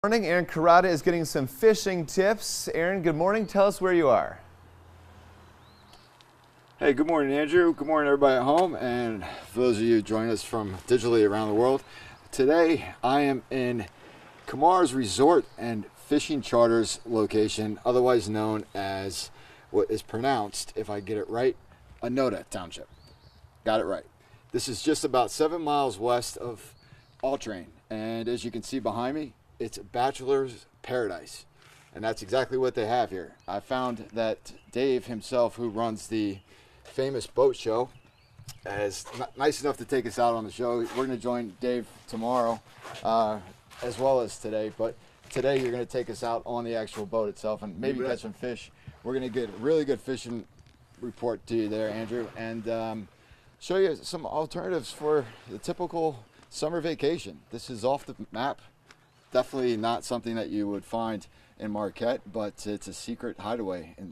Morning. Aaron Carrata is getting some fishing tips. Aaron, good morning. Tell us where you are. Hey, good morning, Andrew. Good morning, everybody at home, and for those of you joining us from digitally around the world. Today, I am in Kimar'S Resort and Fishing Charters location, otherwise known as what is pronounced, if I get it right, Anoda Township. Got it right. This is just about 7 miles west of Autrain, and as you can see behind me, it's bachelor's paradise, and that's exactly what they have here. I found that Dave himself, who runs the famous boat show, is nice enough to take us out on the show. We're going to join Dave tomorrow as well as today, but today you're going to take us out on the actual boat itself and maybe catch some fish. We're going to get a really good fishing report to you there, Andrew, and show you some alternatives for the typical summer vacation. This is off the map. Definitely not something that you would find in Marquette, but it's a secret hideaway as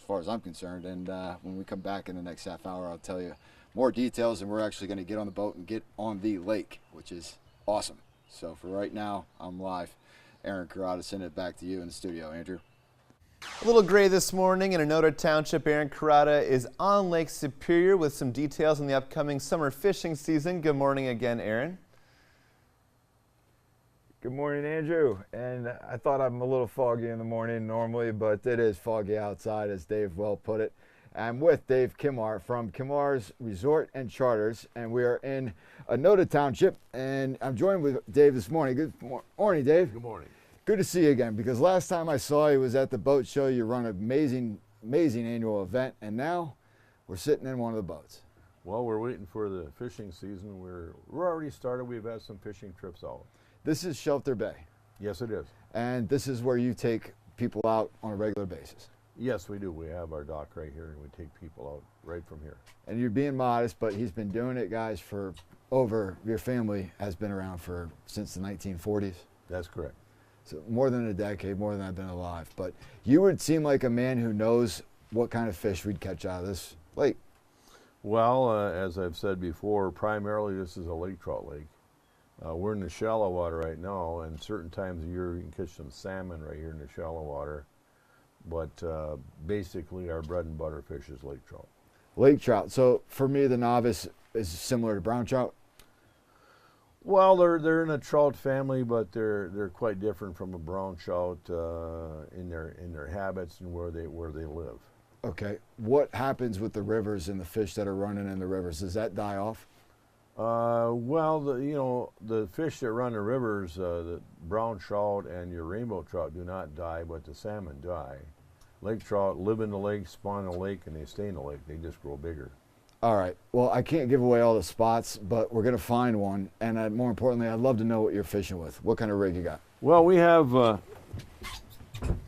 far as I'm concerned. And when we come back in the next half hour, I'll tell you more details, and we're actually going to get on the boat and get on the lake, which is awesome. So for right now, I'm live. Aaron Carrata, sending it back to you in the studio, Andrew. A little gray this morning in Anoda Township. Aaron Carrata is on Lake Superior with some details on the upcoming summer fishing season. Good morning again, Aaron. Good morning, Andrew. And I thought I'm a little foggy in the morning normally, but it is foggy outside, as Dave well put it. I'm with Dave Kimar from Kimar'S Resort and Charters, and we are in Anoda Township, and I'm joined with Dave this morning. Good morning, Dave. Good morning. Good to see you again, because last time I saw you was at the boat show. You run an amazing annual event, and now we're sitting in one of the boats. Well, we're waiting for the fishing season. We're already started. We've had some fishing trips out. This is Shelter Bay. Yes, it is. And this is where you take people out on a regular basis. Yes, we do. We have our dock right here, and we take people out right from here. And you're being modest, but he's been doing it, guys, for your family has been around since the 1940s. That's correct. So more than a decade, more than I've been alive. But you would seem like a man who knows what kind of fish we'd catch out of this lake. Well, as I've said before, primarily this is a lake trout lake. We're in the shallow water right now, and certain times of year you can catch some salmon right here in the shallow water. But basically our bread and butter fish is lake trout. Lake trout. So for me, the novice is similar to brown trout? Well, they're in a trout family, but they're quite different from a brown trout in their habits and where they live. Okay. What happens with the rivers and the fish that are running in the rivers? Does that die off? Well, the fish that run the rivers, the brown trout and your rainbow trout do not die, but the salmon die. Lake trout live in the lake, spawn in the lake, and they stay in the lake. They just grow bigger. All right. Well, I can't give away all the spots, but we're going to find one. And more importantly, I'd love to know what you're fishing with. What kind of rig you got? Well, we have,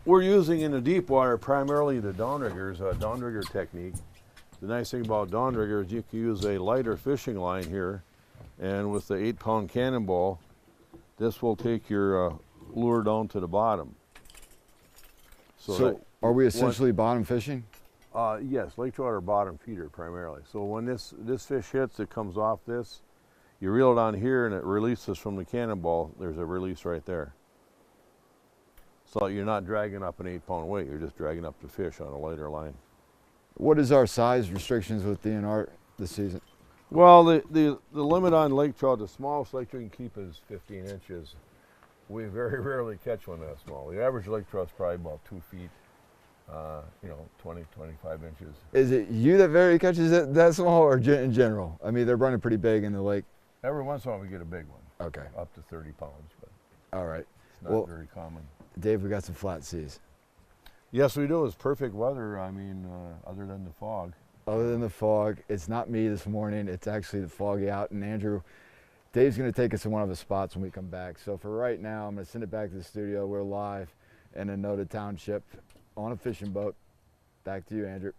we're using in the deep water primarily the downriggers, downrigger technique. The nice thing about downrigger is you can use a lighter fishing line here, and with the 8-pound cannonball, this will take your lure down to the bottom. So are we essentially bottom fishing? Yes, lake trout are bottom feeder primarily. So when this fish hits, it comes off this. You reel it on here, and it releases from the cannonball. There's a release right there. So you're not dragging up an 8-pound weight. You're just dragging up the fish on a lighter line. What is our size restrictions with DNR this season? Well, the limit on lake trout, the smallest lake trout you can keep is 15 inches. We very rarely catch one that small. The average lake trout is probably about 2 feet, 20, 25 inches. Is it you that very catches it that small, or in general? I mean, they're running pretty big in the lake. Every once in a while we get a big one. Okay. Up to 30 pounds, but all right. It's not very common. Dave, we got some flat seas. Yes, we do. It's perfect weather. I mean, other than the fog. Other than the fog, it's not me this morning. It's actually the foggy out. And Andrew, Dave's going to take us to one of the spots when we come back. So for right now, I'm going to send it back to the studio. We're live in Anoda Township on a fishing boat. Back to you, Andrew.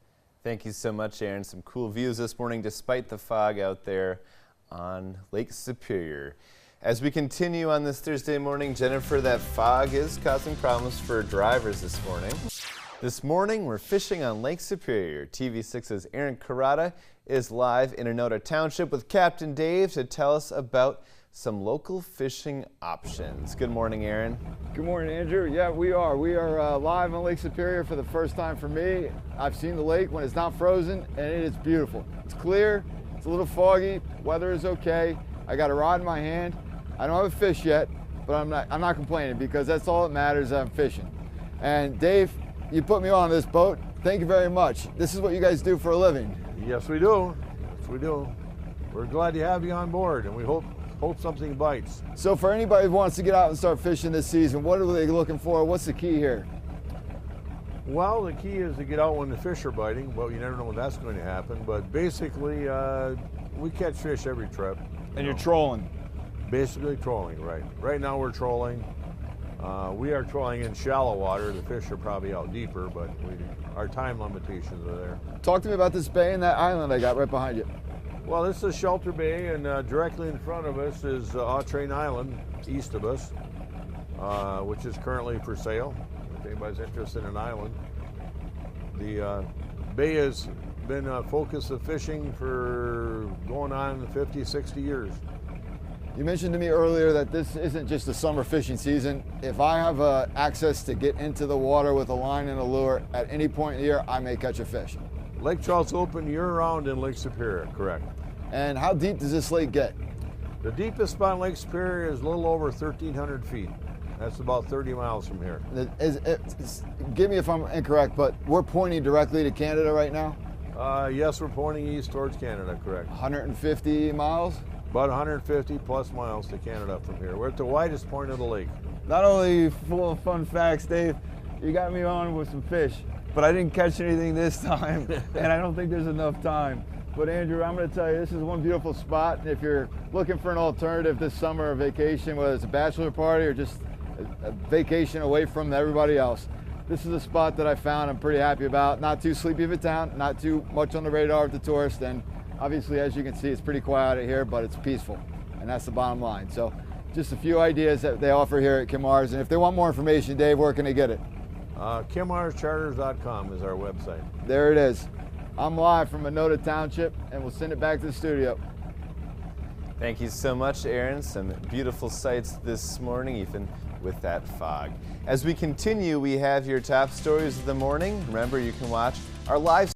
Thank you so much, Aaron. Some cool views this morning despite the fog out there on Lake Superior. As we continue on this Thursday morning, Jennifer, that fog is causing problems for drivers this morning. This morning, we're fishing on Lake Superior. TV6's Aaron Carrata is live in Anoda Township with Captain Dave to tell us about some local fishing options. Good morning, Aaron. Good morning, Andrew. Yeah, we are. We are live on Lake Superior for the first time for me. I've seen the lake when it's not frozen, and it is beautiful. It's clear, it's a little foggy, weather is okay. I got a rod in my hand. I don't have a fish yet, but I'm not complaining because that's all that matters. I'm fishing. And Dave, you put me on this boat. Thank you very much. This is what you guys do for a living. Yes, we do. Yes, we do. We're glad to have you on board, and we hope something bites. So for anybody who wants to get out and start fishing this season, what are they looking for? What's the key here? Well, the key is to get out when the fish are biting. Well, you never know when that's going to happen, but basically, we catch fish every trip. And you're trolling. Basically trolling, right. Right now we're trolling. We are trolling in shallow water. The fish are probably out deeper, but our time limitations are there. Talk to me about this bay and that island I got right behind you. Well, this is Shelter Bay, and directly in front of us is Autrain Island, east of us, which is currently for sale, if anybody's interested in an island. The bay has been a focus of fishing for going on 50, 60 years. You mentioned to me earlier that this isn't just a summer fishing season. If I have access to get into the water with a line and a lure at any point in the year, I may catch a fish. Lake trout's open year-round in Lake Superior, correct. And how deep does this lake get? The deepest spot in Lake Superior is a little over 1,300 feet. That's about 30 miles from here. Give me if I'm incorrect, but we're pointing directly to Canada right now? Yes, we're pointing east towards Canada, correct. 150 miles? About 150 plus miles to Canada from here. We're at the widest point of the lake. Not only full of fun facts, Dave, you got me on with some fish, but I didn't catch anything this time, and I don't think there's enough time. But Andrew, I'm going to tell you, this is one beautiful spot. And if you're looking for an alternative this summer or vacation, whether it's a bachelor party or just a vacation away from everybody else, this is a spot that I found I'm pretty happy about. Not too sleepy of a town, not too much on the radar of the tourists, and obviously, as you can see, it's pretty quiet out here, but it's peaceful, and that's the bottom line. So just a few ideas that they offer here at Kimar'S, and if they want more information, Dave, where can they get it? Kimar'scharters.com is our website. There it is. I'm live from Monona Township, and we'll send it back to the studio. Thank you so much, Aaron. Some beautiful sights this morning, even with that fog. As we continue, we have your top stories of the morning. Remember, you can watch our live